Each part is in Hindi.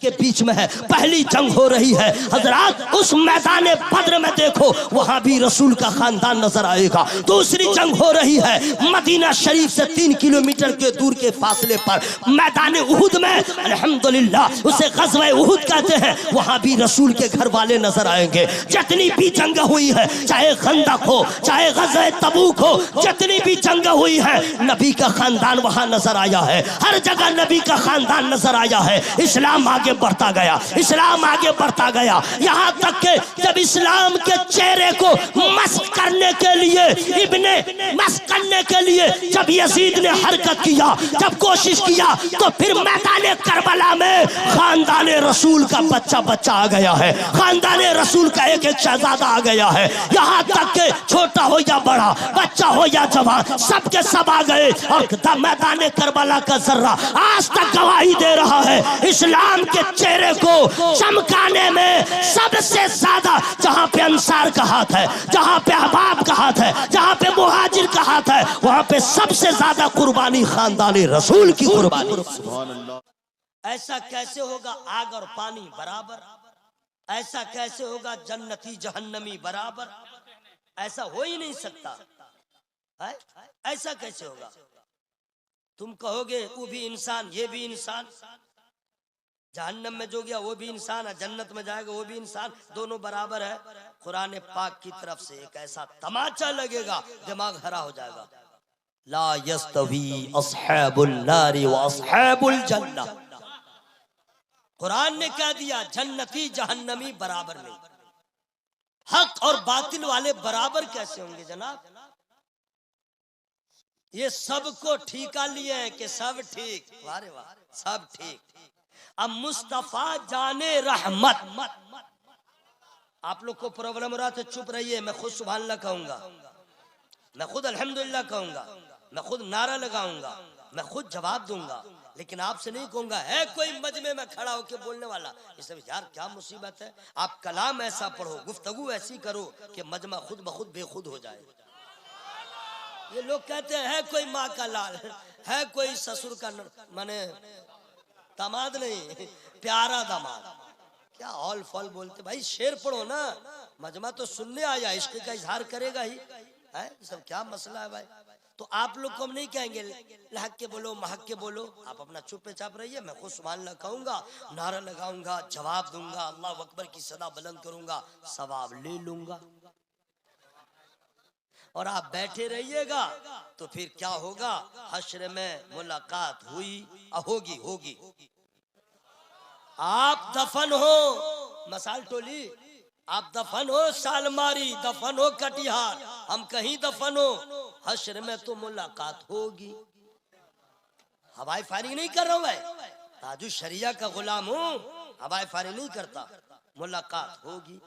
के बीच में है, पहली जंग हो रही है हजरात। उस मैदान बद्र में देखो वहां भी रसूल का खानदान नजर आएगा। दूसरी जंग हो रही है मदीना शरीफ से 3 किलोमीटर के दूर के फासले पर मैदान उहुद में, अल्हम्दुलिल्लाह उसे ग़ज़वा उहुद कहते हैं। वहां भी रसूल के घर वाले नजर आएंगे। जितनी भी जंग हुई है, चाहे खंदक हो, चाहे ग़ज़वा तबूक हो, जितनी भी जंग हुई है, नबी का खानदान वहां नजर आया है। हर जगह नबी का खानदान नजर आया है। इस्लाम आगे बढ़ता गया, इस्लाम आगे बढ़ता गया, यहाँ तक कि जब इस्लाम के चेहरे को मस्क करने के लिए, इब्ने मस्क करने के लिए जब यजीद ने हरकत किया, जब कोशिश किया, तो फिर मैदान करबला में खानदान रसूल का बच्चा बच्चा आ गया है। खानदान रसूल का एक एक शहजादा आ गया है। यहाँ तक कि छोटा हो या बड़ा, बच्चा हो या जवान, सबके सब आ गए। और मैदान करबला का जर्रा आज तक गवाही दे रहा है, इस्लाम के चेहरे को चमकाने में सबसे ज्यादा जहां पे अंसार का हाथ है, जहां पे अहबाब का हाथ है, जहां पे मुहाजिर का हाथ है, वहां पे सबसे ज्यादा कुर्बानी खानदानी रसूल की कुर्बानी। ऐसा कैसे होगा आग और पानी बराबर? ऐसा कैसे होगा जन्नती जहन्नमी बराबर? ऐसा हो ही नहीं सकता है। ऐसा कैसे होगा? तुम कहोगे वो भी इंसान, ये भी इंसान, जहन्नम में जो गया वो भी इंसान है, जन्नत में जाएगा वो भी इंसान, दोनों बराबर है। कुरान पाक की तरफ से एक ऐसा तमाचा लगेगा, दिमाग हरा हो जाएगा। ला यस्तवी अस्हाबुल नारी व अस्हाबुल जन्नह। कुरान ने कह दिया जन्नती जहन्नमी बराबर नहीं। हक और बातिल वाले बराबर कैसे होंगे जनाब? ये सबको ठीका लिए हैं कि सब ठीक, वारे वाह, सब ठीक। अब मुस्तफा जाने रहमत, आप लोग को प्रॉब्लम हो रहा तो चुप रहिए, मैं खुद सुभान अल्लाह कहूंगा, मैं खुद अल्हम्दुलिल्लाह कहूंगा, मैं खुद नारा लगाऊंगा, मैं खुद जवाब दूंगा, लेकिन आपसे नहीं कहूंगा। है कोई मजमे में खड़ा होकर बोलने वाला, इसे यार क्या मुसीबत है? आप कलाम ऐसा पढ़ो, गुफ्तगू ऐसी करो कि मजमा खुद ब खुद बेखुद हो जाए। ये लोग कहते हैं कोई माँ का लाल है, कोई ससुर का माने दामाद नहीं, प्यारा दामाद। क्या हॉल फॉल बोलते भाई, शेर पढ़ो ना, मजमा तो सुनने आया, इश्क का इजहार करेगा ही है। सब क्या मसला है भाई? तो आप लोग को हम नहीं कहेंगे लहक के बोलो, महक के बोलो, आप अपना चुप चाप रहिए। मैं खुद सुभान अल्लाह कहूंगा, नारा लगाऊंगा, जवाब दूंगा, अल्लाह अकबर की सदा बुलंद करूंगा, सवाब ले लूंगा। और आप बैठे रहिएगा तो फिर क्या होगा? हश्र में मुलाकात हुई, होगी होगी। आप दफन हो मसाल टोली, आप दफन हो सालमारी, दफन हो कटिहार, हम कहीं दफन हो, हश्र में तो मुलाकात होगी। हवाई फायरिंग नहीं कर रहा हूं मैं, ताजु शरिया का गुलाम हूं, हवाई फायरिंग नहीं करता। मुलाकात होगी।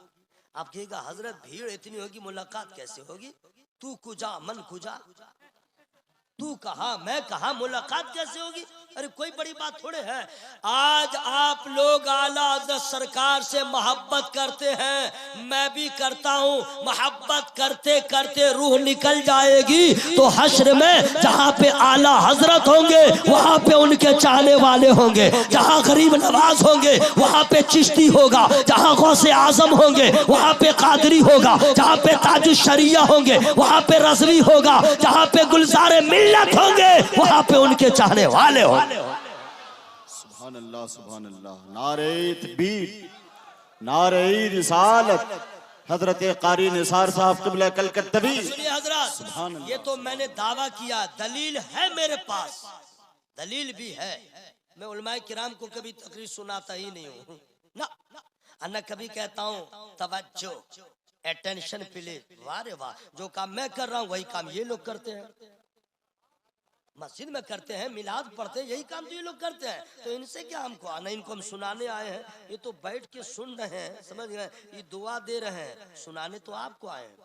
आप कहेगा हजरत भीड़ इतनी होगी, मुलाकात कैसे होगी? तू कुजा मन कुजा, तू कहा मैं कहा, मुलाकात कैसे होगी? अरे कोई बड़ी बात थोड़े है। आज आप लोग आला हज़रत सरकार से मोहब्बत करते हैं, मैं भी करता हूँ। मोहब्बत करते करते रूह निकल जाएगी तो हश्र में जहाँ पे आला हजरत होंगे वहाँ पे उनके चाहने वाले होंगे, जहाँ गरीब नवाज होंगे वहाँ पे चिश्ती होगा, जहाँ गौसे आजम होंगे वहाँ पे कादरी होगा, जहाँ पे ताजु शरिया होंगे वहाँ पे रज़वी होगा, जहाँ पे गुलज़ारे मिल्लत होंगे वहाँ पे उनके चाहने वाले होंगे। सुभान अल्लाह, सुभान अल्लाह। नारे तकबीर, नारे रिसालत, हजरत कारी निसार साहब क़िबला कलकत्तवी। सुनिए हजरत, ये तो मैंने दावा किया, दलील है मेरे पास, दलील भी है। मैं उलमाए किराम को कभी तकरीर सुनाता ही नहीं हूँ ना, अन्ना कभी कहता हूँ तवज्जो, अटेंशन प्लीज। वाह रे वाह, जो काम मैं कर रहा हूँ वही काम ये लोग करते हैं, मस्जिद में करते हैं, मिलाद पढ़ते हैं, यही काम तो ये लोग करते हैं। तो इनसे क्या हमको आना, इनको हम सुनाने आए हैं, ये तो बैठ के सुन रहे हैं, समझ गए? ये दुआ दे रहे हैं, सुनाने तो आपको आए हैं।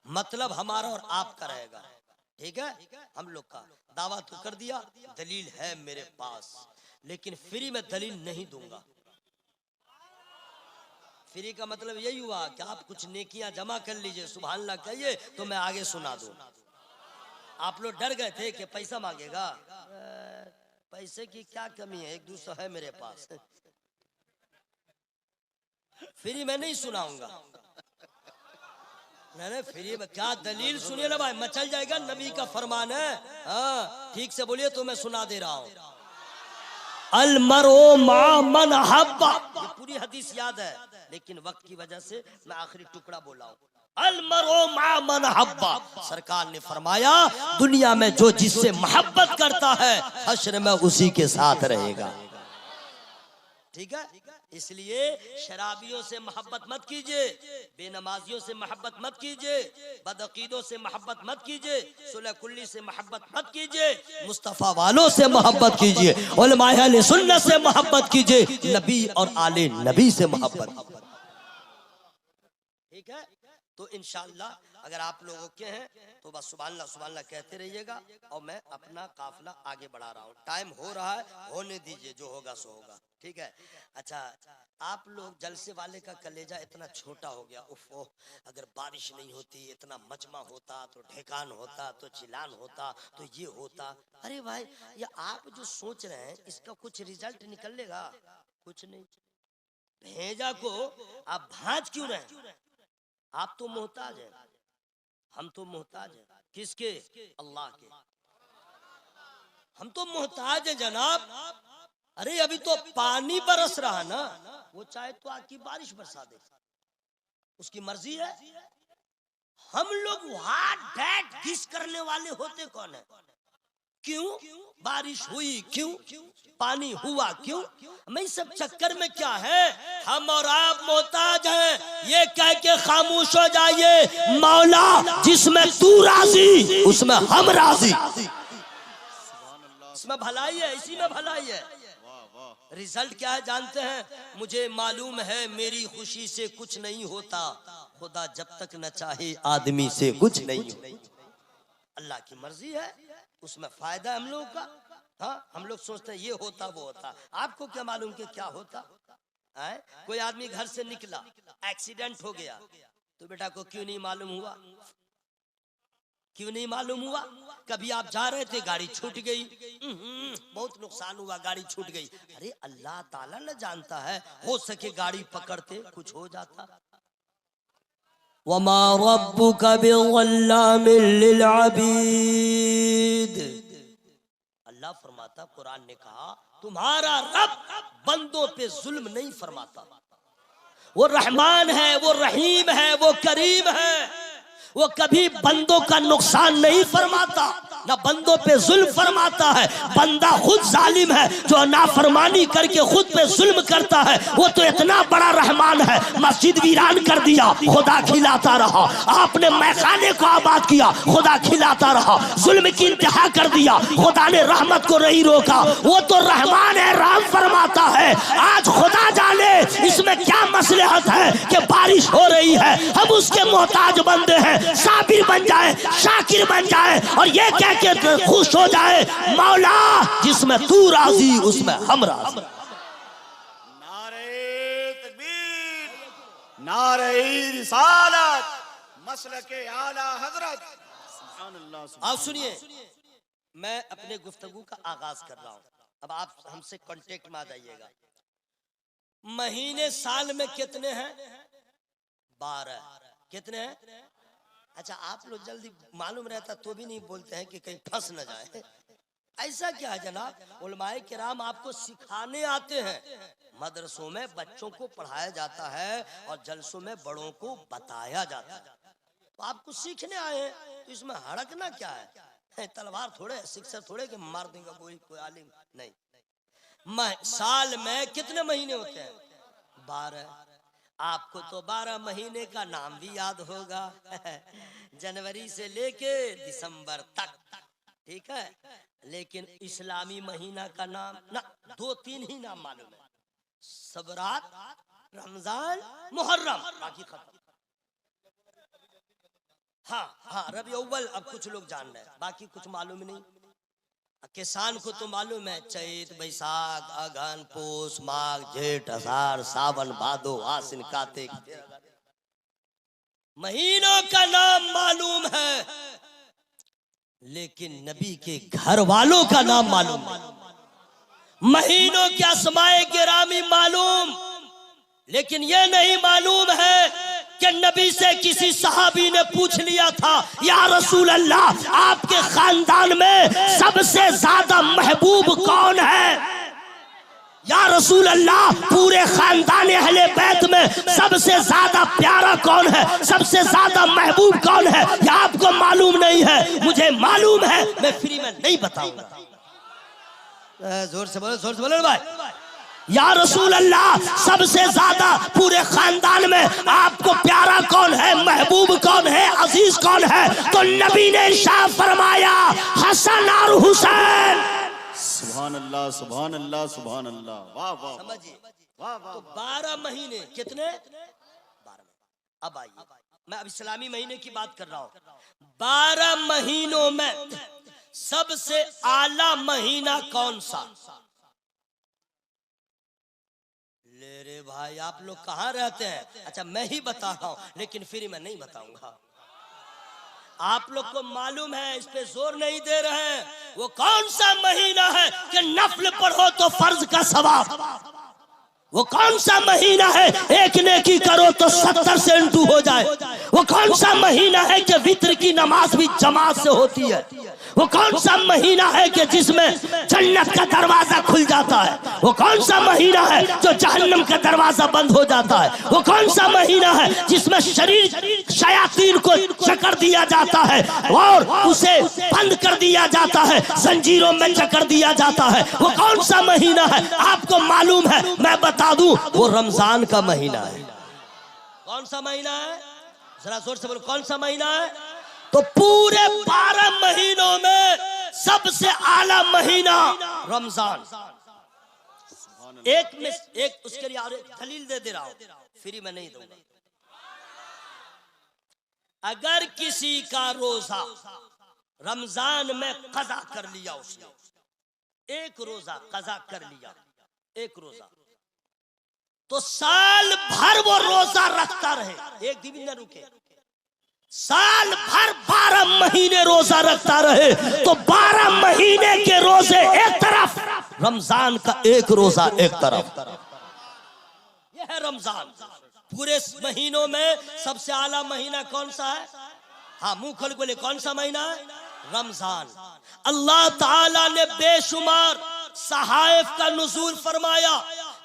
मतलब हमारा और आपका रहेगा, ठीक है? हम लोग का दावा तो कर दिया, दलील है मेरे पास, लेकिन फ्री में दलील नहीं दूंगा। फ्री का मतलब यही हुआ कि आप कुछ नेकियां जमा कर लीजिए, सुभान अल्लाह कहिए तो मैं आगे सुना दूं। आप लोग डर गए थे कि पैसा मांगेगा, पैसे की क्या कमी है, 1-200 है मेरे पास। फ्री में नहीं सुनाऊंगा, नहीं फ्री में क्या दलील सुनिए ना भाई, मचल जाएगा, नबी का फरमान है। हाँ ठीक से बोलिए तो मैं सुना दे रहा हूँ। अल मरो मा मन हब्बा, ये पूरी हदीस याद है लेकिन वक्त की वजह से मैं आखिरी टुकड़ा बोला हूँ। अल मरो मा मन हब्बा, सरकार ने फरमाया दुनिया में जो जिससे मोहब्बत करता है हश्र में उसी के साथ रहेगा। ठीक है, इसलिए शराबियों से मोहब्बत मत कीजिए, बेनमाजियों से मोहब्बत मत कीजिए, बदअकीदों से मोहब्बत मत कीजिए, सुलह कुल्ली से मोहब्बत मत कीजिए, मुस्तफा वालों से मोहब्बत कीजिए, उलमाए अहले सुन्नत से मोहब्बत कीजिए, नबी और आले नबी से मोहब्बत। ठीक है, तो इंशाअल्लाह अगर आप लोगों के हैं तो बस सुभानअल्लाह सुभानअल्लाह कहते रहिएगा और मैं अपना काफिला आगे बढ़ा रहा हूँ। टाइम हो रहा है, होने दीजिए, जो होगा सो होगा। ठीक है, अच्छा आप लोग जलसे वाले का कलेजा इतना छोटा हो गया, उफ अगर बारिश नहीं होती, इतना मजमा होता तो ढेकान होता तो चिलान होता तो ये होता। अरे भाई ये आप जो सोच रहे हैं इसका कुछ रिजल्ट निकलेगा? कुछ नहीं। भेजा को आप भांज क्यों रहे? आप तो मोहताज हैं, हम तो मोहताज हैं। किसके? अल्लाह के। हम तो मोहताज हैं जनाब। अरे अभी तो पानी बरस रहा ना, वो चाहे तो आके बारिश बरसा दे, उसकी मर्जी है। हम लोग हार्ट डैट किस करने वाले होते कौन है? क्यों बारिश हुई, क्यों पानी हुआ, क्यों? मैं सब चक्कर में क्या है, हम और आप मोहताज हैं ये कह के खामोश हो जाइए। मौला जिसमें तू राजी उसमें हम राजी, इसमें भलाई है, इसी में भलाई है। रिजल्ट क्या है जानते हैं? मुझे मालूम है मेरी खुशी से कुछ नहीं होता, खुदा जब तक न चाहे आदमी से कुछ नहीं होता। अल्लाह की मर्जी है, उसमें फायदा है हम लोगों का। हाँ हम लोग सोचते हैं ये होता वो होता, आपको क्या मालूम कि क्या होता है? कोई आदमी घर से निकला, एक्सीडेंट हो गया, तो बेटा को क्यों नहीं मालूम हुआ? क्यों नहीं मालूम हुआ? कभी आप जा रहे थे गाड़ी छूट गई, बहुत नुकसान हुआ, गाड़ी छूट गई। अरे अल्लाह ताला न जानता है, हो सके गाड़ी पकड़ते कुछ हो जाता। वमा रब्बुका बिज़ल्लामिल लिल अबीद, अल्लाह फरमाता, कुरान ने कहा तुम्हारा रब बंदों पे जुल्म नहीं फरमाता। वो रहमान है, वो रहीम है, वो करीम है, वो कभी बंदों का नुकसान नहीं फरमाता, ना बंदों पे जुल्म फरमाता है। बंदा खुद जालिम है जो नाफरमानी करके खुद पे जुल्म करता है, वो तो इतना बड़ा रहमान है, मस्जिद वीरान कर दिया खुदा खिलाता रहा, आपने मैखाने को आबाद किया खुदा खिलाता रहा, जुल्म की इंतहा कर दिया खुदा ने रहमत को नहीं रोका। वो तो रहमान है, राम फरमाता है। आज खुदा जाने इसमें क्या मसलहत है कि बारिश हो रही है, हम उसके मोहताज बंदे हैं, साबिर बन जाए, शाकिर बन जाए और ये कह के खुश हो जाए मौला जिसमें तू राजी उसमें हम राजी। नारे तकबीर, नारे रिसालत, मसलके आला हजरत। सुभान अल्लाह। आप सुनिए, मैं अपने गुफ्तगू का आगाज कर रहा हूँ, अब आप हमसे कांटेक्ट में आ जाइएगा। महीने साल में कितने हैं? 12। कितने हैं? अच्छा आप लोग जल्दी मालूम रहता तो भी नहीं बोलते हैं कि कहीं फंस न जाए। ऐसा क्या है जनाब, उलमाए किराम आपको सिखाने आते हैं, मदरसों में बच्चों को पढ़ाया जाता है और जलसों में बड़ों को बताया जाता है, तो आपको सीखने आए हैं, तो इसमें हड़कना क्या है? तलवार थोड़े, शिक्षक थोड़े कि मार देगा कोई आलिम नहीं। साल में कितने महीने होते हैं? 12। आपको तो 12 महीने का नाम भी याद होगा जनवरी से लेके दिसंबर तक, ठीक है, लेकिन इस्लामी महीना का नाम ना 2-3 ही नाम मालूम है, सबरात, रमजान, मुहर्रम, बाकी खत्म। हाँ रबी अव्वल अब कुछ लोग जान रहे हैं, बाकी कुछ मालूम नहीं। किसान को तो मालूम है चैत, बैसाख, अगहन, पोष, माघ, जेठ, आषाढ़, सावन, भादो, आसिन, कार्तिक, महीनों का नाम मालूम है, लेकिन नबी के घर वालों का नाम मालूम नहीं। महीनों के अस्माए गिरामी मालूम, लेकिन ये नहीं मालूम है कि नबी से किसी सहाबी ने पूछ लिया था, या रसूल अल्लाह आपके खानदान में सबसे ज्यादा महबूब कौन है? या रसूल अल्लाह पूरे खानदान अहले बैत में सबसे ज्यादा प्यारा कौन है, सबसे ज्यादा महबूब कौन है? या आपको मालूम नहीं है? मुझे मालूम है, मैं फ्री में नहीं बताऊंगा। जोर से बोलो भाई। या रसूल अल्लाह सबसे ज्यादा पूरे खानदान में आपको प्यारा कौन है, महबूब कौन है, अजीज कौन है? तो नबी ने इरशाद फरमाया, हसन और हुसैन। सुभान अल्लाह, सुभान अल्लाह, सुभान अल्लाह। वाह वाह, समझिए। वाह वाह। तो 12 महीने कितने? 12। अब आइए, मैं अब इस्लामी महीने की बात कर रहा हूँ। 12 महीनों में सबसे आला महीना कौन सा? ले रे भाई, आप लोग कहाँ रहते हैं? अच्छा, मैं ही बता रहा हूँ, लेकिन फिर मैं नहीं बताऊंगा। आप लोग को मालूम है, इस पे जोर नहीं दे रहे हैं। वो कौन सा महीना है कि नफल पढ़ो तो फर्ज का सवाब? वो कौन सा महीना है एक नेकी करो तो 70 से इंटू हो जाए? वो कौन सा महीना है कि वित्र की नमाज भी जमात से होती है? वो कौन सा महीना है कि जिसमें जन्नत का दरवाजा खुल जाता है? वो कौन सा महीना है जो जहन्नम का दरवाजा बंद हो जाता है? वो कौन सा महीना है जिसमें शरीर शयातीन को जकड़ दिया जाता है और उसे बंद कर दिया जाता है, जंजीरों में जकड़ दिया जाता है? वो कौन सा महीना है? आपको मालूम है? मैं बता दूं, वो रमजान का महीना है। कौन सा महीना है? जरा जोर से बोलो, कौन सा महीना है? तो पूरे 12 महीनों में सबसे आला महीना रमजान। एक उसके लिए दलील दे रहा हूं, फ्री में नहीं दूंगा। अगर किसी का रोजा रमजान में कज़ा कर लिया, उसने एक रोजा कज़ा कर लिया, एक रोजा, तो साल भर वो रोजा रखता रहे, एक दिन न रुके, साल भर 12 महीने रोजा रखता रहे, तो 12 महीने के रोजे एक तरफ, रमजान का एक रोजा एक तरफ। यह है रमजान। पूरे महीनों में सबसे आला महीना कौन सा है? हाँ, मुंह खोल बोले, कौन सा महीना है? रमजान। अल्लाह ताला ने बेशुमार सहाइफ का नुज़ूल फरमाया,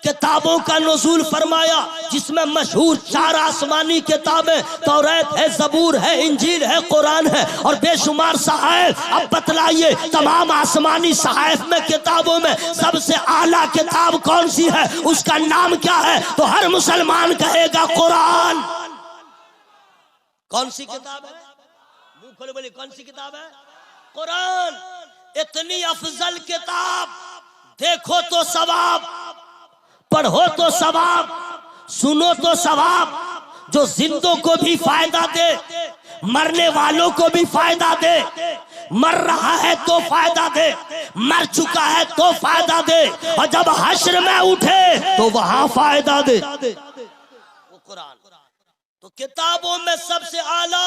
किताबों का नुज़ूल फरमाया, जिसमें मशहूर 4 आसमानी किताबें तौरात है, ज़बूर है, इंजील है, कुरान है और बेशुमार सहाइफ। अब बतलाइए, तमाम आसमानी सहाइफ में, किताबों में सबसे आला किताब कौन सी है? उसका नाम क्या है? तो हर मुसलमान कहेगा कुरान। कौन सी किताब है? मुंह खोले बोले, कौन सी किताब है? कुरान। इतनी अफजल किताब, देखो तो सवाब, पढ़ो तो सवाब, सुनो तो सवाब, जो जिंदों को भी फायदा दे, मरने वालों को भी फायदा दे, मर रहा है तो फायदा दे, मर चुका है तो फायदा दे, और जब हश्र में उठे तो वहां फायदा दे। वो कुरान। तो किताबों में सबसे आला,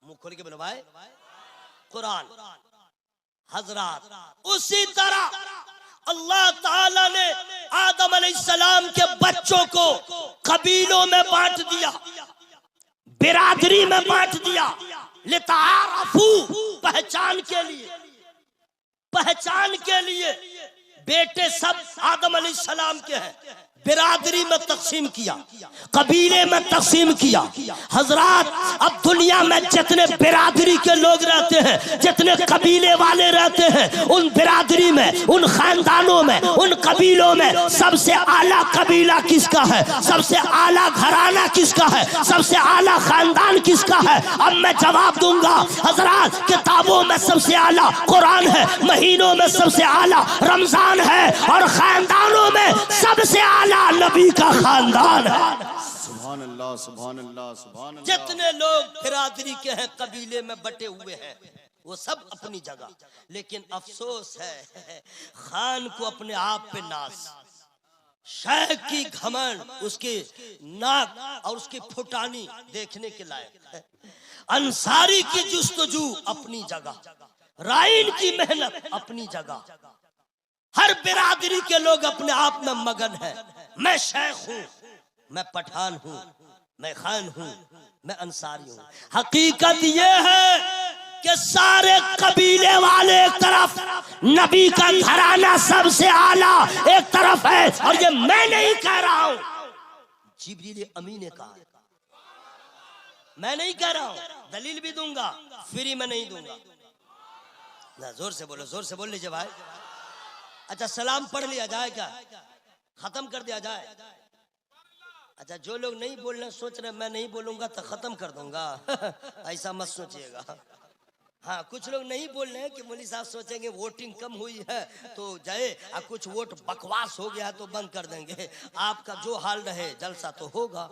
मुंह खोल के बोलो भाई, कुरान। हजरात, उसी तरह अल्लाह ताला ने आदम अलैहिस्सलाम के बच्चों को कबीलों में बांट दिया, बिरादरी में बांट दिया, लितारफू, पहचान के लिए, पहचान के लिए। बेटे सब आदम अलैहिस्सलाम के हैं, बिरादरी में तकसीम किया, कबीले में तकसीम किया। हजरात, अब दुनिया में जितने बिरादरी के लोग रहते हैं, जितने कबीले वाले रहते हैं, उन बिरादरी में, उन खानदानों में, उन कबीलों में सबसे आला कबीला किसका है? सबसे आला घराना किसका है? सबसे आला खानदान किसका है? अब मैं जवाब दूंगा। हजरात, किताबों में सबसे आला कुरान है, महीनों में सबसे आला रमजान है, और खानदानों में सबसे आला नबी का खानदान है। सुभान अल्लाह, सुभान अल्लाह, सुभान अल्लाह। जितने लोग बिरादरी के हैं, कबीले में बटे हुए हैं, वो सब अपनी जगह, लेकिन अफसोस है खान को अपने आप पे नाज, शेख की घमंड, उसकी नाक और उसकी फुटानी देखने के लायक है। अंसारी की जुस्तजू अपनी जगह, राइन की मेहनत अपनी जगह, हर बिरादरी के लोग अपने आप में मगन है। मैं शेख हूं, मैं पठान हूं, मैं खान हूं, मैं अंसारी हूं। हकीकत यह है कि सारे कबीले वाले एक तरफ, नबी का घराना सबसे आला एक तरफ है। और ये मैं नहीं कह रहा हूं, जिब्रील अमीन ने कहा, मैं नहीं कह रहा हूं। दलील भी दूंगा, फ्री में नहीं दूंगा ना। जोर से बोलो, जोर से बोल लीजिए भाई। अच्छा, सलाम पढ़ लिया जाए क्या? खत्म कर दिया जाए? अच्छा, जो लोग नहीं बोलने सोच रहे मैं नहीं बोलूंगा तो खत्म कर दूंगा ऐसा मत सोचिएगा। हाँ, कुछ लोग नहीं बोल रहे हैं कि मौलवी साहब सोचेंगे वोटिंग कम हुई है तो जाए, और कुछ वोट बकवास हो गया तो बंद कर देंगे। आपका जो हाल रहे, जलसा तो होगा।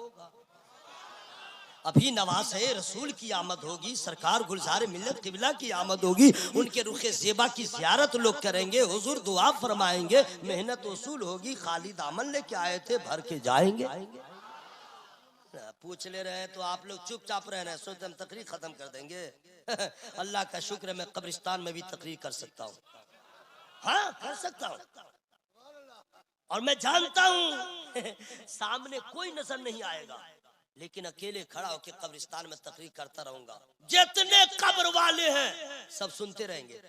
अभी नवाज़े रसूल की आमद होगी, सरकार गुलजार मिल्लत किबला की आमद होगी, उनके रुखे ज़ेबा की ज़ियारत लोग करेंगे, हुजूर दुआ फरमाएंगे, मेहनत वसूल होगी। खाली दामन लेके आए थे, भर के जाएंगे। पूछ ले रहे हैं तो आप लोग चुपचाप रह रहे हैं, सोचते हम तकरीर खत्म कर देंगे। अल्लाह का शुक्र है मैं कब्रिस्तान में भी तकरीर कर सकता हूँ। हाँ, कर सकता हूँ। और मैं जानता हूँ सामने कोई नजर नहीं आएगा, लेकिन अकेले खड़ा होकर कब्रिस्तान में तकरीर करता रहूंगा। जितने कब्र वाले हैं सब सुनते रहेंगे।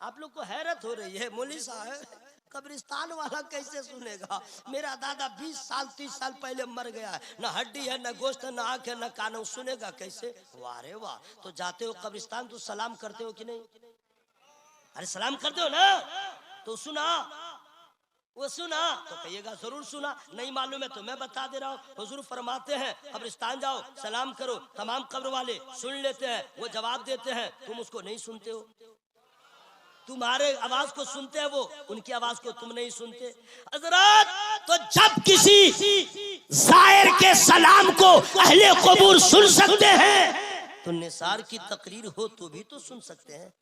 आप लोग को हैरत हो रही है, मौलवी साहब कब्रिस्तान वाला कैसे सुनेगा? मेरा दादा 20 साल 30 साल पहले मर गया है, ना हड्डी है, ना गोश्त है, ना आंख है, ना कान है, सुनेगा कैसे? वाह रे वाह। तो जाते हो कब्रिस्तान तो सलाम करते हो कि नहीं? अरे सलाम करते हो ना, तो सुना, वो सुना तो कहिएगा जरूर सुना। नहीं मालूम है तो मैं बता दे रहा हूँ। हुजूर फरमाते हैं कब्रिस्तान जाओ, सलाम करो, तमाम कब्र वाले सुन लेते हैं, वो जवाब देते हैं, तुम उसको नहीं सुनते हो। तुम्हारे आवाज को सुनते हैं वो, उनकी आवाज को तुम नहीं सुनते। हज़रात, तो जब किसी ज़ायर के सलाम को अहले क़ुबूर सुन सकते हैं तो निसार की तकरीर हो तो भी तो सुन सकते हैं।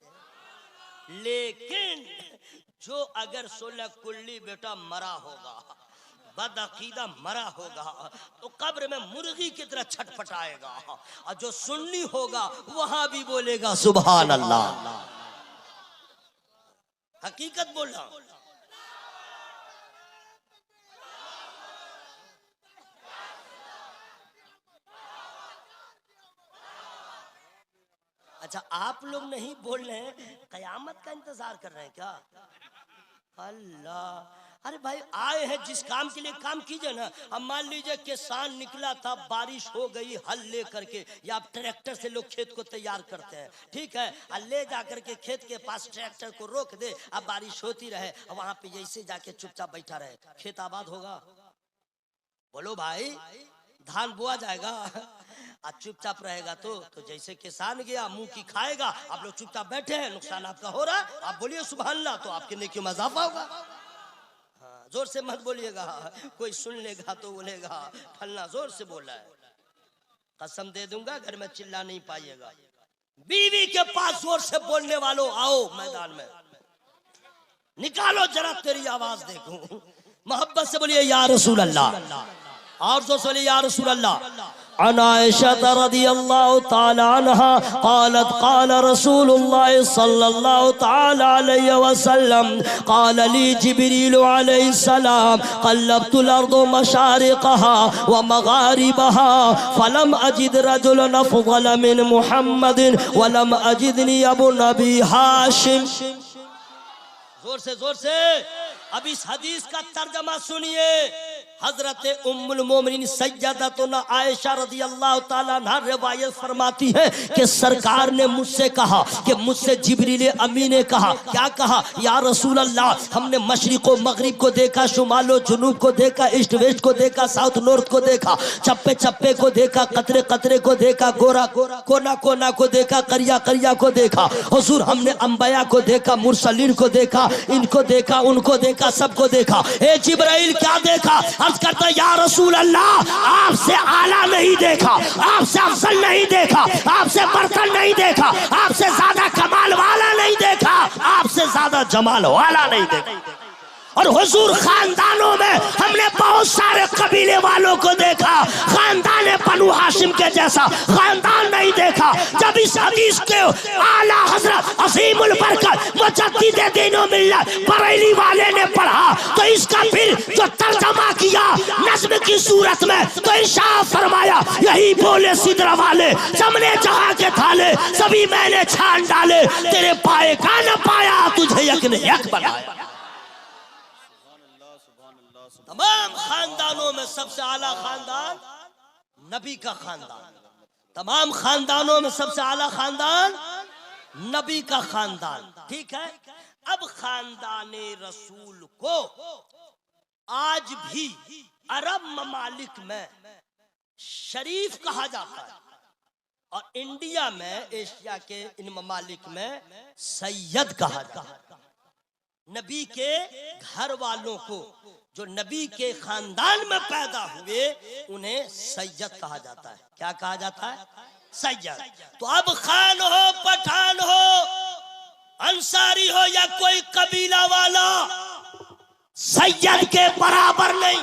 लेकिन जो अगर 16 कुल्ली बेटा मरा होगा, बदअकीदा मरा होगा, तो कब्र में मुर्गी की तरह छटपटाएगा, और जो सुन्नी होगा वहां भी बोलेगा सुभान अल्लाह। हकीकत बोल रहा हूं। अच्छा, आप लोग नहीं बोल रहे हैं, कयामत का इंतजार कर रहे हैं क्या? अल्लाह, अरे भाई आए हैं जिस काम के लिए काम कीजिए ना। अब मान लीजिए किसान निकला था, बारिश हो गई, हल ले करके, या ट्रैक्टर से लोग खेत को तैयार करते हैं, ठीक है, ले जा करके खेत के पास ट्रैक्टर को रोक दे, अब बारिश होती रहे, अब वहां पे जैसे जाके चुपचाप बैठा रहे, खेत आबाद होगा? बोलो भाई, धान बोआ जाएगा? आज चुपचाप रहेगा तो जैसे किसान गया मुंह की खाएगा। आप लोग चुपचाप बैठे हैं, नुकसान आपका हो रहा है, आप बोलिए सुभान अल्लाह तो आपके नेकी में इजाफा होगा। हाँ, जोर से मत बोलिएगा, कोई सुन लेगा तो बोलेगा फलना जोर से बोला है। कसम दे दूंगा घर में चिल्ला नहीं पाइएगा। बीवी के पास जोर से बोलने वालों आओ मैदान में, निकालो जरा तेरी आवाज देखूं। मोहब्बत से बोलिए या रसूल अल्लाह, और जो बोलिए या रसूल अल्लाह। अन आयशा रज़ियल्लाहु ताला अन्हा क़ालत क़ाल रसूलुल्लाह सल्लल्लाहु ताला अलैहि वसल्लम क़ाल ली जिब्रील अलैहिस्सलाम क़ल्लब्तुल अर्द मशारिक़हा व मग़ारिबहा फ़लम अजिद रजुलन अफ़ज़ल मिन मुहम्मदिन व लम अजिदनी अबू नबी हाशिम। जोर से अब इस हदीस का तर्जमा सुनिए। हजरत उम्मुल मोमिनीन सैयदतुना आयशा रज़ियल्लाहु ताला अन्हा रिवायत फरमाती है कि सरकार ने मुझसे कहा कि मुझसे जिब्रील अमीन ने कहा, क्या कहा? या रसूल अल्लाह, हमने मशरिक व मगरिब को देखा, शुमाल व जुनूब को देखा, ईस्ट वेस्ट को देखा, साउथ नॉर्थ को देखा, चप्पे चप्पे को देखा, कतरे कतरे को देखा, गोरा कोना कोना को देखा, करिया करिया को देखा। हुजूर हमने अंबिया को देखा, मुरसलीन को देखा, इनको देखा, उनको देखा, सबको देखा। ए जिब्राइल क्या देखा? अर्ज करता या रसूल अल्लाह, आपसे आला नहीं देखा, आपसे अफजल नहीं देखा, आपसे बर्तर नहीं देखा, आपसे ज्यादा कमाल वाला नहीं देखा, आपसे ज्यादा जमाल वाला नहीं देखा। और हुजूर खानदानों में हमने बहुत सारे कबीले वालों को देखा, खानदान बनु हाशिम के जैसा खानदान नहीं देखा। जब इस हदीस के आला हजरत असीमुल बरकत मुजद्दिद दीनो मिल्लत बरेली वाले ने पढ़ा तो इसका फिर जो तर्जमा किया नज्म की सूरत में तो इरशाद फरमाया, यही बोले सिदरा वाले जमने जहां के थाले सभी मैंने छान डाले, तेरे पाए का न पाया तुझे यक ने यक बनाया। तमाम खानदानों में सबसे आला खानदान नबी का खानदान, तमाम खानदानों में सबसे आला खानदान नबी का खानदान। ठीक है, अब खानदाने रसूल को आज भी अरब ममालिक में शरीफ कहा जाता है और इंडिया में, एशिया के इन ममालिक में सैयद कहा जाता है। नबी के घर वालों को जो नबी के खानदान में पैदा हुए उन्हें सैयद कहा जाता है। क्या कहा जाता है? सैयद। तो अब खान हो, पठान हो, अंसारी हो या कोई कबीला वाला, सैयद के बराबर नहीं,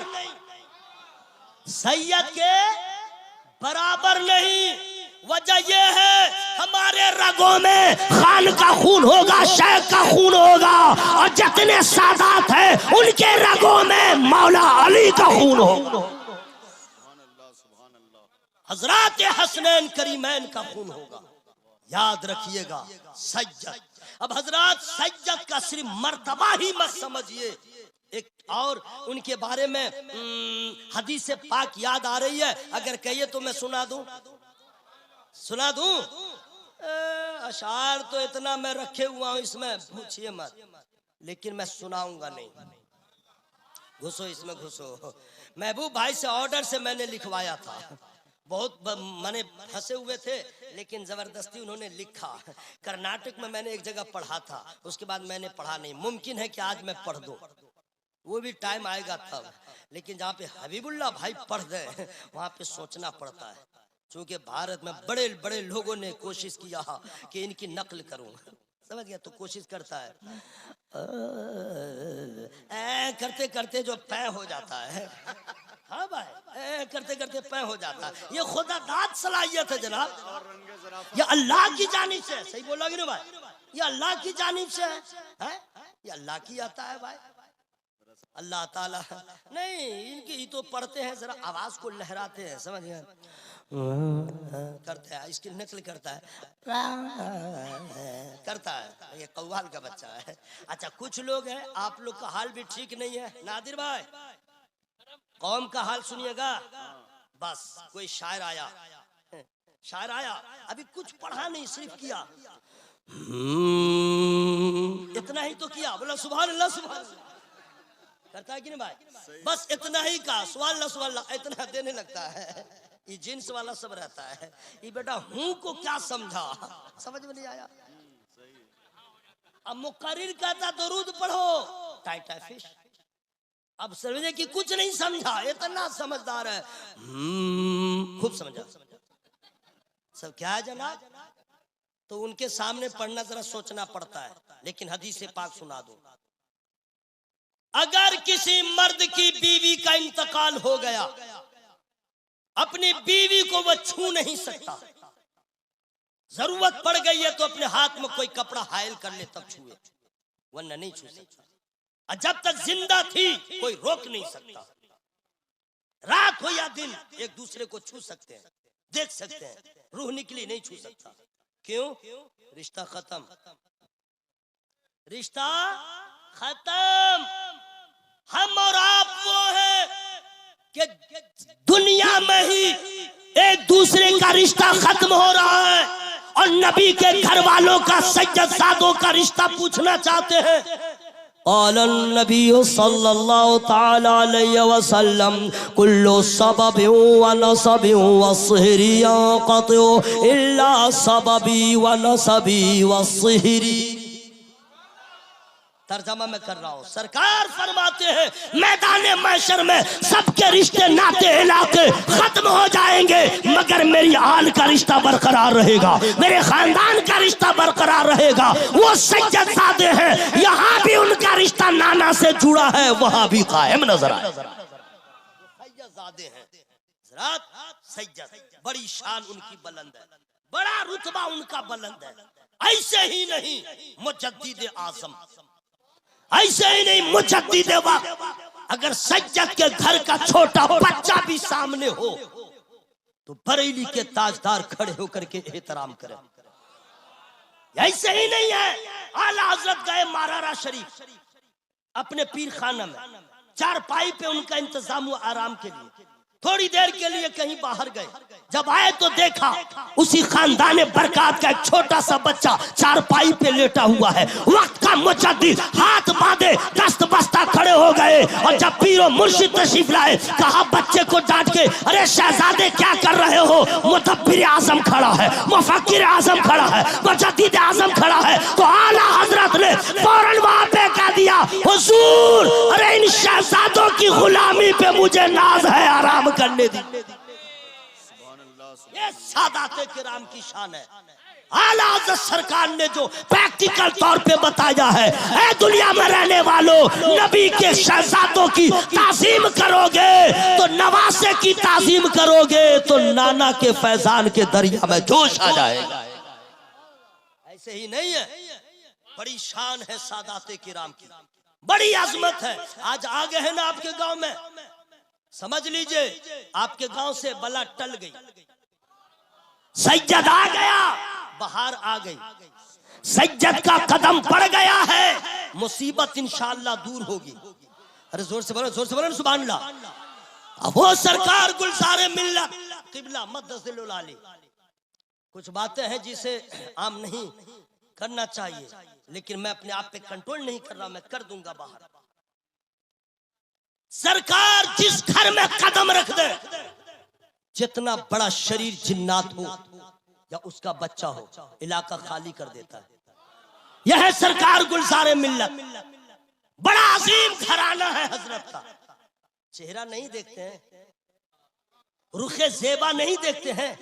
सैयद के बराबर नहीं। वजह यह है हमारे रगों में खान का खून होगा, शेख का खून होगा और जितने सादात हैं उनके रगों में मौला अली का खून होगा, हजरत हसनैन करीमैन का खून होगा। याद रखिएगा सैयद। अब हजरत सैयद का सिर्फ मर्तबा ही मत समझिए, एक और उनके बारे में हदीस पाक याद आ रही है, अगर कहिए तो मैं सुना दूं, सुना दूं? अशार तो इतना मैं रखे हुआ हूं इसमें, पूछिए मत, लेकिन मैं सुनाऊंगा नहीं। घुसो इसमें घुसो। महबूब भाई से ऑर्डर से मैंने लिखवाया था, बहुत माने फंसे हुए थे लेकिन जबरदस्ती उन्होंने लिखा। कर्नाटक में मैंने एक जगह पढ़ा था, उसके बाद मैंने पढ़ा नहीं। मुमकिन है कि आज मैं पढ़ दूं, वो भी टाइम आएगा तब, लेकिन जहाँ पे हबीबुल्लाह भाई पढ़ गए वहां पे सोचना पड़ता है, क्योंकि भारत में बड़े बड़े लोगों ने कोशिश किया कि इनकी नकल करूं, समझ गया, तो कोशिश करता है करते करते जो पै हो जाता है। हाँ भाई, करते करते पै हो जाता है। ये खुदा दाद सलाहियत है जनाब, ये अल्लाह की जानिब से। सही बोला कि नहीं भाई? ये अल्लाह की जानिब से है, ये अल्लाह की आता है भाई। अल्लाह ताला नहीं, इनकी ही तो पढ़ते हैं, जरा आवाज को लहराते हैं, समझ गए, करता है, इसकी नकल करता है, करता है, ये कव्वाल का बच्चा है। अच्छा, कुछ लोग हैं, आप लोग का हाल भी ठीक नहीं है नादिर भाई, कौम का हाल सुनिएगा। बस कोई शायर आया, शायर आया, अभी कुछ पढ़ा नहीं, सिर्फ किया, इतना ही तो किया, बोला सुभान अल्लाह सुभान अल्लाह, करता है कि नहीं भाई? बस इतना ही कहा, सुभान अल्लाह सुभान अल्लाह, इतना देने लगता है। ये जिन्स वाला सब रहता है, ये बेटा हूं को क्या समझा, समझ में नहीं आया। अब मुकर्रिर कहता दरूद पढ़ो, टाइटा फिश, अब समझे कि कुछ नहीं समझा, इतना समझदार है, खूब समझा सब। क्या है जनाब? तो उनके सामने पढ़ना जरा सोचना पड़ता है, लेकिन हदीस से पाक सुना दो। अगर किसी मर्द की बीवी का इंतकाल हो गया, अपनी बीवी को वो छू नहीं सकता, जरूरत पड़ गई है तो अपने हाथ में कोई कपड़ा हायल कर ले तब छुए, वरना नहीं छू सकता। और जब तक जिंदा थी कोई रोक नहीं सकता, रात हो या दिन एक दूसरे को छू सकते हैं, देख सकते हैं, रूह निकली नहीं छू सकता। क्यों? रिश्ता खत्म, रिश्ता खत्म। हम और आप वो हैं कि दुनिया में ही एक दूसरे का रिश्ता खत्म हो रहा है और नबी के घर वालों का, सज्जदजादों का रिश्ता पूछना चाहते हैं। क़ालन नबी सल्लल्लाहु तआला अलैहि वसल्लम कुल्लु सबबि व नसबि व सिहरी यंक़तिउ इल्ला सबबी व नसबी व सिहरी। तर्जमा मैं कर रहा हूँ। सरकार फरमाते हैं मैदान महशर में सबके रिश्ते नाते इलाके खत्म हो जाएंगे, मगर मेरी आल का रिश्ता बरकरार रहेगा, मेरे खानदान का रिश्ता बरकरार रहेगा। वो सज्जदजादे हैं, यहाँ भी उनका रिश्ता नाना से जुड़ा है, वहां भी कायम नजर आए। सज्जदजादे हैं हज़रात, सज्जद बड़ी शान उनकी बुलंद है, बड़ा रुतबा उनका बुलंद है। ऐसे ही नहीं मुजद्दिद आज़म, ऐसे ही नहीं मुजद्दिद वक्त। अगर सज्जद के घर का छोटा बच्चा भी सामने हो तो बरेली के ताजदार खड़े होकर के एहतराम करें। ऐसे ही नहीं है, आला हजरत गए मारारा शरीफ अपने पीर खाना में, चारपाई पे उनका इंतजाम हुआ आराम के लिए, थोड़ी देर के लिए कहीं बाहर गए, जब आए तो देखा उसी खानदान बरकत का एक छोटा सा बच्चा चारपाई पे लेटा हुआ है। वक्त का मुजद्दिद हाथ बांधे दस्त बस्ता खड़े हो गए, और जब पीरो मुर्शिद तशरीफ लाए कहा बच्चे को डांट के, अरे शहजादे क्या कर रहे हो? मुदब्बिर आजम खड़ा है, मुफक्किर आजम खड़ा है, मुजद्दिद आजम खड़ा है। तो आला हजरत ने फौरन वहां पे कह दिया, हुजूर अरे इन शहजादों की गुलामी पे मुझे नाज है, आराम करने दी। ये सादाते किराम की शान है। आला हज़रत सरकार ने जो प्रैक्टिकल तौर पे बताया है, ऐ दुनिया में रहने वालों, नबी के शहजादों की ताज़ीम करोगे तो नवासे की ताज़ीम करोगे तो नाना के फैजान के दरिया में जोश आ जाएगा। ऐसे ही नहीं है, बड़ी शान है सादाते किराम की, बड़ी अजमत है। आज आ गए हैं ना आपके गांव में, समझ लीजिए आपके गांव से बला टल गई, सज्जद आ गया, बहार आ गई, सज्जद का कदम पड़ गया है, मुसीबत इंशाअल्लाह दूर होगी। अरे जोर से बोलो, जोर से बोलो सुभान अल्लाह। वो सरकार गुलज़ारे मिल्लत क़िबला मद्दसिल आली, कुछ बातें हैं जिसे आम नहीं करना चाहिए, लेकिन मैं अपने आप पे कंट्रोल नहीं कर रहा, मैं कर दूंगा बाहर। सरकार जिस घर में कदम रख दे, जितना बड़ा शरीर जिन्नात हो या उसका बच्चा हो, इलाका खाली कर देता है। यह है सरकार गुलज़ारे मिल्लत, बड़ा अजीम घराना है हजरत का। चेहरा नहीं देखते हैं, रुखे ज़ेबा नहीं देखते हैं,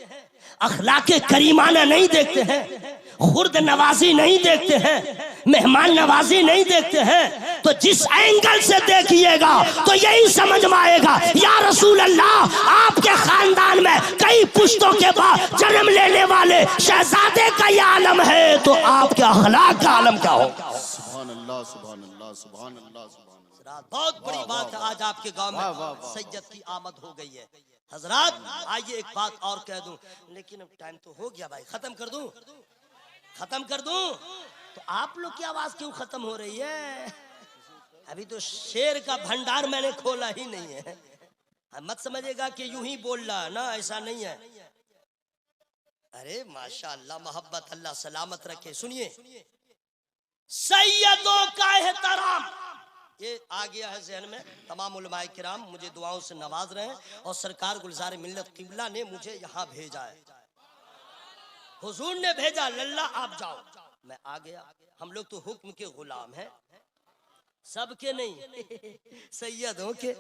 अखलाके करीमाना नहीं देखते हैं, खुर्द नवाजी नहीं देखते हैं, मेहमान नवाजी नहीं देखते हैं। तो जिस एंगल से देखिएगा तो यही समझ में आएगा, या रसूल अल्लाह आपके खानदान में कई पुश्तों के बाद जन्म लेने वाले शहजादे का यह आलम है, तो आपके अखलाक का आलम क्या होगा? सुभान अल्लाह, सुभान अल्लाह, सुभान अल्लाह, सुभान अल्लाह। बहुत बड़ी बात है, आज आपके गांव में सज्जद की आमद हो गई है। हजरात आइए एक बात और कह दूं, लेकिन अब टाइम तो हो गया भाई, खत्म कर दूं, खत्म कर दूं। तो आप लोग की आवाज क्यों खत्म हो रही है? अभी तो शेर का भंडार मैंने खोला ही नहीं है। मत समझिएगा कि यूं ही बोल रहा है ना, ऐसा नहीं है। अरे माशाअल्लाह, मोहब्बत अल्लाह सलामत रखे। सुनिए, सैयदों का एहतराम ये आ गया है जहन में। तमाम उलमाए किराम मुझे दुआओं से नवाज रहे हैं, और सरकार गुलज़ारे मिल्लत क़िबला ने मुझे यहाँ भेजा है, हुजूर ने भेजा, लल्ला आप जाओ, मैं आ गया। हम लोग तो हुक्म के गुलाम हैं, सबके नहीं, सैयदों के।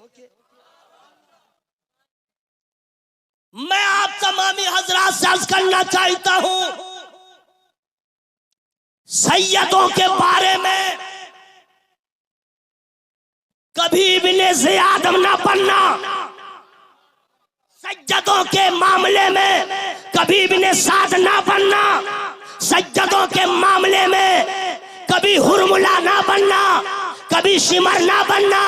मैं आप तमामी हजरात से अर्ज करना चाहता हूं, सैयदों के बारे में कभी इब्ने ज़ियाद ना बनना, सज्जदों के मामले में कभी इब्ने साद ना बनना, सज्जदों के मामले में कभी हुरमुला ना बनना, कभी शिमर ना बनना।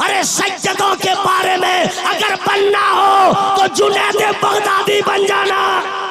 अरे सज्जदों के बारे में अगर बनना हो तो जुनैद बगदादी बन जाना।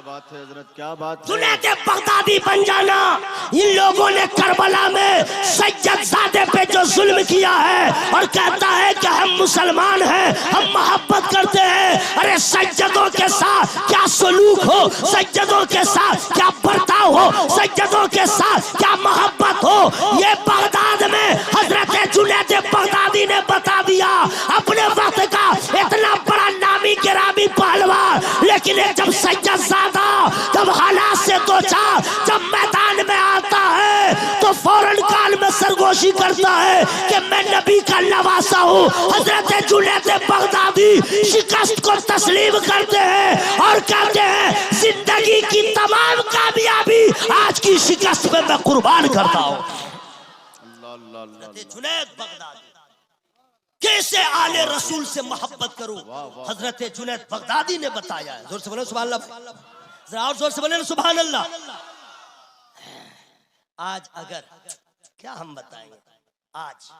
बात है हजरत, क्या बात है? जुनैद बगदादी बन जाना। इन लोगों ने करबला में सज्जदजादे पे जो जुल्म किया है और कहता है कि हम मुसलमान हैं, हम मोहब्बत करते हैं। अरे सज्जदों के साथ क्या सलूक हो, सज्जदों के साथ क्या बर्ताव हो, सज्जदों के साथ क्या मोहब्बत हो, ये बगदाद में हजरत जुनैद बगदादी ने बता दिया। अपने वक्त का इतना बड़ा नामी गिरामी पहलवान, लेकिन जब सज्जदजादा जब हालात से दो चार जब मैदान में आता है तो फौरन काल में सरगोशी कोशिश करता है कि मैं नबी का लवासा हूँ। हजरत जुनैद बगदादी शिकस्त को तस्लीम करते हैं और कहते हैं जिंदगी की तमाम कामयाबी आज की शिकस्त में मैं कुर्बान करता हूँ। जुनैद बगदादी कैसे आले रसूल से मोहब्बत करूं, हजरत जुनैद बगदादी ने बताया है। जोर से बोले सुभान अल्लाह, जरा और जोर से बोले सुभान अल्लाह। आज अगर क्या हम बताएंगे, आज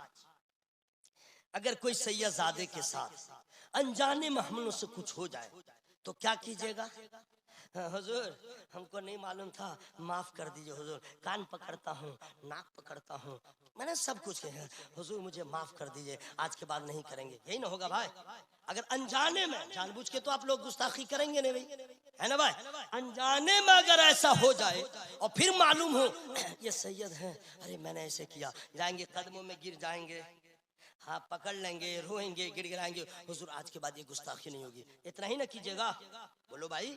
अगर कोई सैयदजादे के साथ अनजाने में हम लोग से कुछ हो जाए तो क्या कीजिएगा? हुजूर हमको नहीं मालूम था, माफ कर दीजिए हुजूर, कान पकड़ता हूँ, नाक पकड़ता हूँ, मैंने सब कुछ किया, हुजूर मुझे माफ कर दीजिए, आज के बाद नहीं करेंगे। यही ना होगा भाई? अगर अनजाने में, जानबूझ के तो आप लोग गुस्ताखी करेंगे नहीं भाई, है ना भाई? अनजाने में अगर ऐसा हो जाए और फिर मालूम हो ये सैयद हैं, अरे मैंने ऐसे किया, जाएंगे कदमों में गिर जाएंगे, हाँ पकड़ लेंगे, रोएंगे, गिड़गिड़ाएंगे, हुजूर आज के बाद ये गुस्ताखी नहीं होगी। इतना ही ना कीजिएगा, बोलो भाई,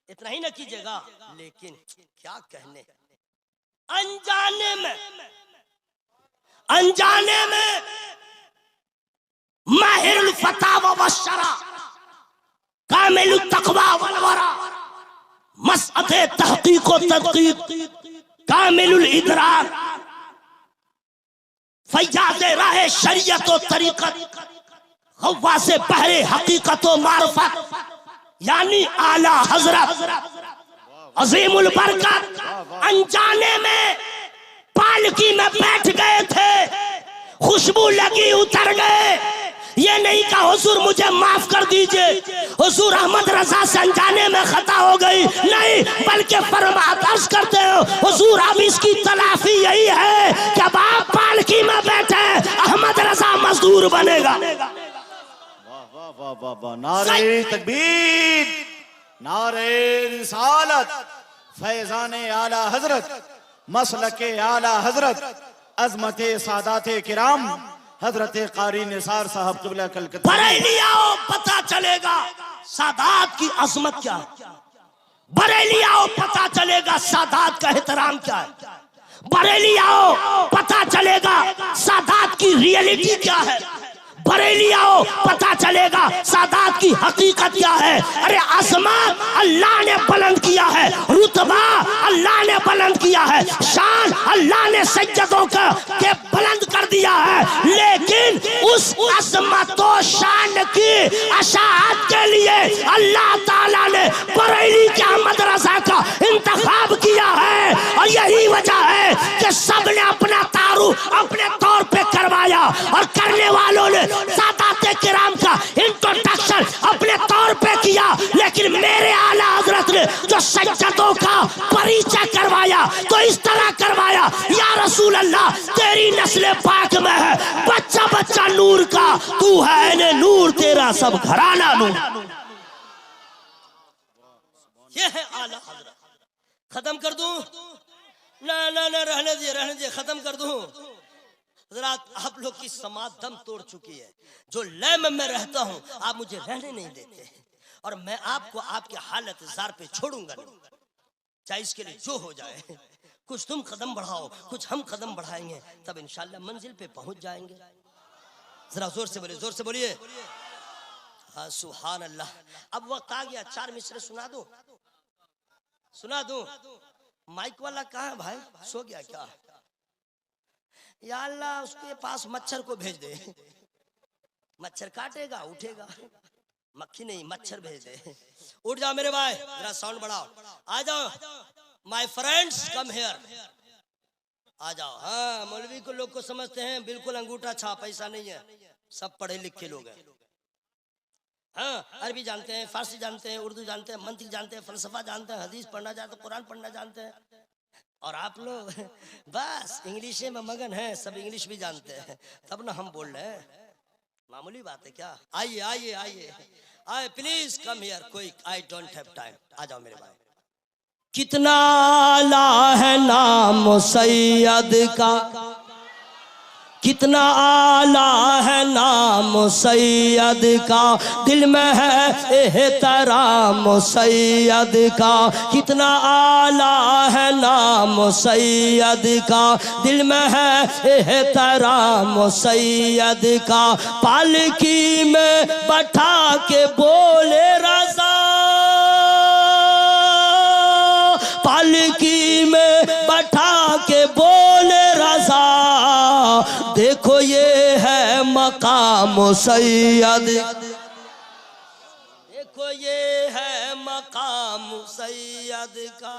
इतना ही ना कीजिएगा। लेकिन क्या कहने, अनजाने में माहिरुल फतावा वशरा, कामिलुत तक़वा वल वरा, मसअते तहक़ीक़ व तदक़ीक़, कामिलुल इदराक, फैयाज़े राहे शरीयत व तरीक़त, ग़व्वासे बहरे हक़ीक़त व मारिफ़त, यानी आला हजरत अजीमुल बरकत अनजाने में पालकी में बैठ गए थे, खुशबू लगी उतर गए। ये नहीं कहा हुजूर मुझे माफ कर दीजिए, हुजूर अहमद रजा से अनजाने में खता हो गई, नहीं, बल्कि फरमात अर्ज करते हो हुजूर अब इसकी तलाफी यही है कि अब आप पालकी में बैठे, अहमद रजा मजदूर बनेगा। वाह वाह वाह, नारे तकबीर, नारे रिसालत, फैजाने आला हजरत, मसलके आला हजरत, अजमते सादाते किराम, हजरत कारी निसार साहब क़िबला कलकत्ता। बरेली आओ पता चलेगा सादात की अजमत क्या है, बरेली आओ पता चलेगा सादात का एहतराम क्या है, बरेली आओ पता चलेगा सादात की रियलिटी क्या है, बरेली आओ पता चलेगा सादात की हकीकत क्या है। अरे अज़मत अल्लाह ने बुलंद किया है, रुतबा अल्लाह ने बुलंद किया है, शान अल्लाह ने सज्जदों के बुलंद कर दिया है, लेकिन उस अज़मत और शान की अशाअत के लिए अल्लाह ताला ने बरेली के अहमद रजा का इंतखाब किया है। और यही वजह है कि सबने अपना तारुफ अपने तौर पे करवाया और करने वालों ने सादाते किराम का इंट्रोडक्शन अपने तौर पे किया, लेकिन मेरे आला हजरत ने जो सज्जदों का परिचय करवाया तो इस तरह करवाया, या रसूल अल्लाह तेरी नस्ल पाक में है बच्चा बच्चा नूर का, तू है ने नूर, तेरा सब घराना नूर। ये है आला हजरत। खत्म कर दूं? ना ना ना, रहने दे, खत्म कर दूं। हजरात आप लोग की समाज दम तोड़ चुकी है, जो लय में मैं रहता हूँ आप मुझे रहने नहीं देते, और मैं आपको आपके हालत जार पे छोड़ूंगा नहीं, चाहे इसके लिए जो हो जाए। कुछ तुम कदम बढ़ाओ, कुछ हम कदम बढ़ाएंगे, तब इंशाल्लाह मंजिल पे पहुंच जाएंगे। जरा जोर से बोलिए, जोर से बोलिए, हाँ सुभान अल्लाह। अब वक्त आ गया, 4 मिसरे सुना दो, सुना दो। माइक वाला कहाँ है भाई, सो गया क्या? या अल्लाह उसके पास मच्छर को भेज दे, मच्छर काटेगा उठेगा, मक्खी नहीं मच्छर भेज दे। उठ जाओ मेरे भाई, जरा साउंड बढ़ाओ, आ जाओ माय फ्रेंड्स, कम हियर, आ जाओ। हाँ मौलवी को लोग को समझते हैं बिल्कुल अंगूठा छाप, ऐसा नहीं है, सब पढ़े लिखे लोग हैं। हाँ अरबी जानते हैं, फारसी जानते हैं, उर्दू जानते हैं, मंतिक जानते हैं, फलसफा जानते हैं, हदीस पढ़ना जानते हैं, कुरान पढ़ना जानते हैं, और आप लोग बस इंग्लिश में मगन हैं, सब इंग्लिश भी जानते हैं, तब ना हम बोल रहे हैं, मामूली बात है क्या? आइए आइए आइए आइए, प्लीज कम हियर, कोई आई डोंट हैव टाइम, आ जाओ मेरे भाई। कितना आला है नाम सैयद का, कितना आला है नाम सैयद का, दिल में है एहतराम सैयद का, कितना आला है नाम सैयद का, दिल में है एहतराम सैयद का। पालकी में बैठा के बोले रज़ा, पालकी में बैठा के बोले रज़ा, देखो ये है मकाम सैयद, देखो ये है मकाम सैयद का।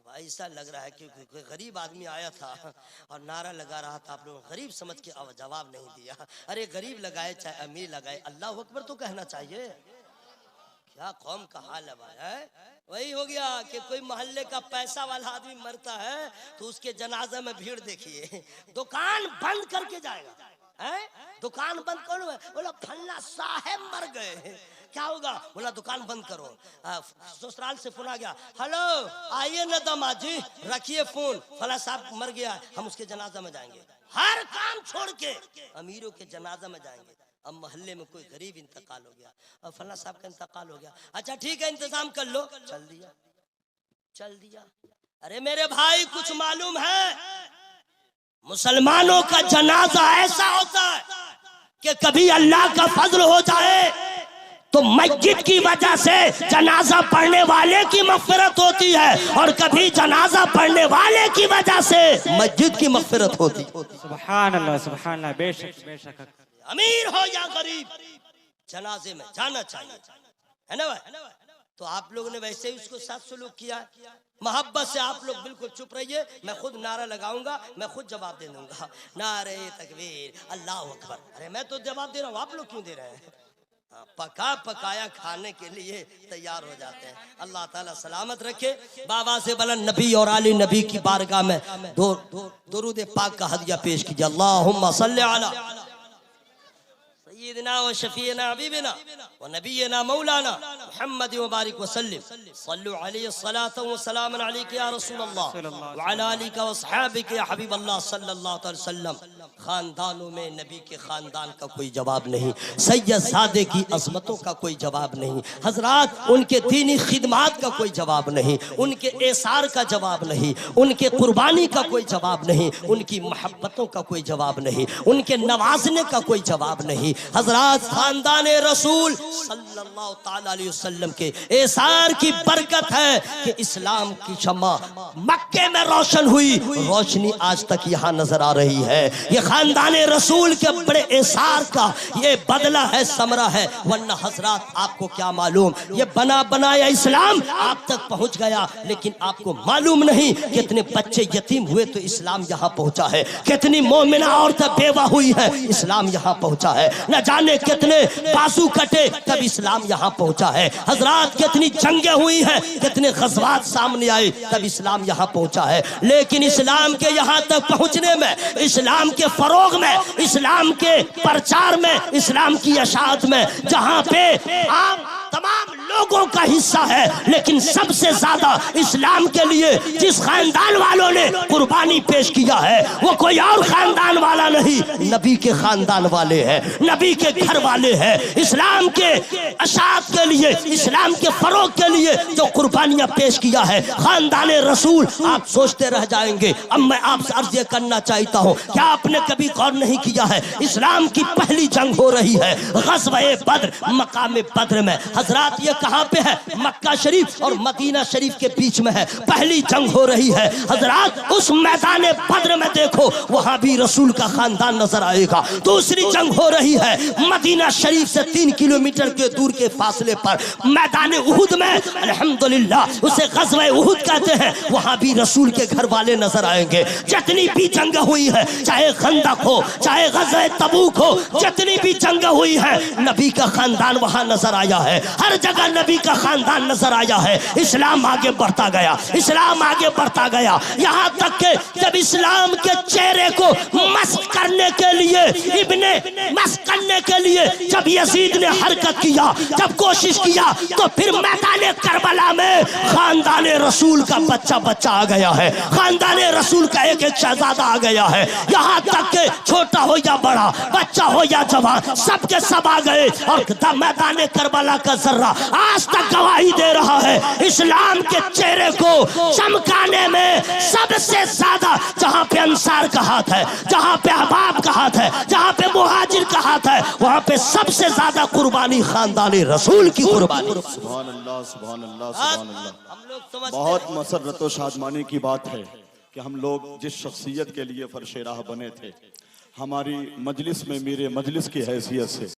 भाई ऐसा लग रहा है कि कोई गरीब आदमी आया था और नारा लगा रहा था, आप लोग गरीब समझ के जवाब नहीं दिया। अरे गरीब लगाए चाहे अमीर लगाए, अल्लाह अकबर तो कहना चाहिए। क्या कौम का हाल है भाई, वही हो गया कि कोई मोहल्ले का पैसा वाला आदमी मरता है तो उसके जनाजा में भीड़ देखिए, दुकान बंद करके जाएगा है? दुकान बंद करो, बोला फन्ना साहब मर गए, क्या होगा? बोला दुकान बंद करो। ससुराल से फोन आ गया, हेलो आइए ना दामाद जी, रखिए फोन, फला साहब मर गया, हम उसके जनाजा में जाएंगे। हर काम छोड़ के अमीरों के जनाजा में जाएंगे। अब मोहल्ले में कोई गरीब इंतकाल हो गया, अब फला साहब का इंतकाल हो गया, अच्छा ठीक है इंतजाम कर लो, चल दिया चल दिया। अरे मेरे भाई कुछ मालूम है, मुसलमानों का जनाजा ऐसा होता है कि कभी अल्लाह का फजल हो जाए तो मस्जिद की वजह से जनाजा पढ़ने वाले की मग़फ़िरत होती है, और कभी जनाजा पढ़ने वाले की वजह से मस्जिद की मग़फ़िरत होती। सुभान अल्लाह सुभान अल्लाह, बेशक बेशक। अमीर हो या गरीब जनाजे में जाना चाहिए, है ना भाई? तो आप लोगों ने वैसे ही उसको साथ सलूक किया। मोहब्बत से आप लोग बिल्कुल चुप रहिए, मैं खुद नारा लगाऊंगा, मैं खुद जवाब दे दूंगा, नारे तकबीर अल्लाह अकबर। अरे मैं तो जवाब दे रहा हूँ, आप लोग क्यों दे रहे हैं? पका पकाया खाने के लिए तैयार हो जाते हैं। अल्लाह ताला सलामत रखे। बाबा से बुलंद नबी और आली नबी की बारगाह में दुरूद पाक का हदिया पेश कीजिए। अल्लाहुम्मा सल्ली अला सय्यिदना व शफीना हबीबना व नबीना मौलाना मुहम्मद व बारिक व सल्लिम सल्लु अलैहि सलातु व सलामुन अलैका या रसूल अल्लाह व अला आलिका व असहाबिका या हबीब अल्लाह सल्लल्लाहु अलैहि वसल्लम। खानदानों में नबी के खानदान का कोई जवाब नहीं, सैयद सादे की अजमतों का कोई जवाब नहीं, हजरात उनके दीनी खिदमात का कोई जवाब नहीं, उनके एसार का जवाब नहीं, उनके कुर्बानी का कोई जवाब नहीं, उनकी मोहब्बतों का कोई जवाब नहीं, उनके नवाजने का कोई जवाब नहीं। हजरात खानदान रसूल सल्लल्लाहु ताला अलैहि वसल्लम के एसार की बरकत है कि इस्लाम की शम्मा मक्के में रोशन हुई, रोशनी आज तक यहाँ नजर आ रही है। ये खानदान रसूल के बड़े एसार का ये बदला है, समरा है। वरना हजरात आपको क्या मालूम, ये बना बनाया इस्लाम आप तक पहुंच गया, लेकिन आपको मालूम नहीं कितने बच्चे यतीम हुए तो इस्लाम यहाँ पहुंचा है, कितनी मोमिना औरतें बेवा हुई है, इस्लाम यहाँ पहुंचा है। न जाने कितने बाजू कटे तब इस्लाम यहाँ पहुंचा है। हजरात कितनी जंगें हुई हैं, कितने ग़ज़वात सामने आए तब इस्लाम यहाँ पहुंचा है। लेकिन इस्लाम के यहाँ तक पहुंचने में, इस्लाम के फरोग में, इस्लाम के प्रचार में, इस्लाम की अशात में, जहाँ पे आप तमाम लोगों का हिस्सा है, लेकिन सबसे ज्यादा इस्लाम के लिए जिस खानदान वालों ने कुर्बानी पेश किया है वो कोई और खानदान वाला नहीं, नबी के खानदान वाले हैं, नबी के घर वाले हैं। इस्लाम के अशात के लिए, इस्लाम के फरोग के लिए जो कुर्बानियां पेश किया है खानदान रसूल, आप सोचते रह जाएंगे। अब मैं आपसे अर्ज करना चाहता हूँ, क्या आपने कभी गौर नहीं किया है, इस्लाम की पहली जंग हो रही है ग़ज़वा-ए बद्र, मकाम बद्र में। हजरात ये कहाँ पे है? मक्का शरीफ और मदीना शरीफ के बीच में है, पहली जंग हो रही है। हजरात उस मैदान बद्र में देखो, वहां भी रसूल का खानदान नजर आएगा। दूसरी जंग हो रही है मदीना शरीफ से 3 किलोमीटर के दूर के फासले पर मैदान उहुद में, अल्हम्दुलिल्लाह उसे ग़ज़वा-ए उहुद कहते हैं, वहां भी रसूल के घर वाले नजर आएंगे। जितनी भी जंग हुई है, चाहे खंदक हो, चाहे ग़ज़वा-ए तबूक हो, जितनी भी जंग हुई है, नबी का खानदान वहां नजर आया है। हर जगह नबी का खानदान नजर आया है। इस्लाम आगे बढ़ता गया, इस्लाम आगे बढ़ता गया, यहाँ तक कि जब इस्लाम के चेहरे को मस्क करने के लिए करने के लिए जब यजीद ने हरकत किया, जब कोशिश किया, तो फिर मैदान करबला में खानदान रसूल का बच्चा बच्चा आ गया है, खानदान रसूल का एक एक शहजादा आ गया है। यहाँ तक के छोटा हो या बड़ा, बच्चा हो या जवान, सबके सब आ गए। और मैदान करबला का जर्रा आज तक गवाही दे रहा है, इस्लाम के चेहरे को चमकाने में सबसे ज्यादा जहाँ पे अंसार का हाथ है, जहाँ पे अहबाब का हाथ है, जहाँ पे मुहाजिर का हाथ है, वहाँ पे सबसे ज्यादा कुर्बानी खानदान रसूल की कुर्बानी। सुभान अल्लाह, सुभान अल्लाह, सुभान अल्लाह। बहुत मसरत व शादमानी की बात है कि हम लोग जिस शख्सियत के लिए फर्श राह बने थे, हमारी मजलिस में मेरे मजलिस की हैसियत से